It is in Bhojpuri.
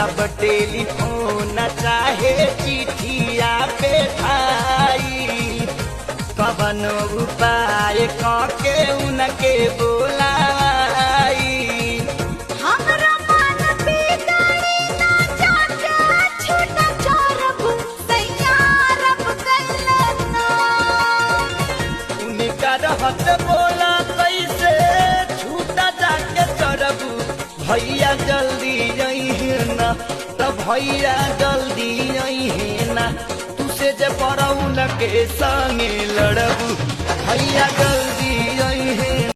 सब टेलीफोन चाहे चिठिया पे भाई कवन उपाय के उनके बोलाई। हमरा मन बिगड़ी ना जाके छूटा चरब तैयारब कैलना। उनका रहत बोला कैसे छूटा जाके चरब भैया जल्दी अइहे ना त भैया जल्दी अइहे ना तुसे जे पड़ौन के संगे लड़ब भैया जल्दी अइहे।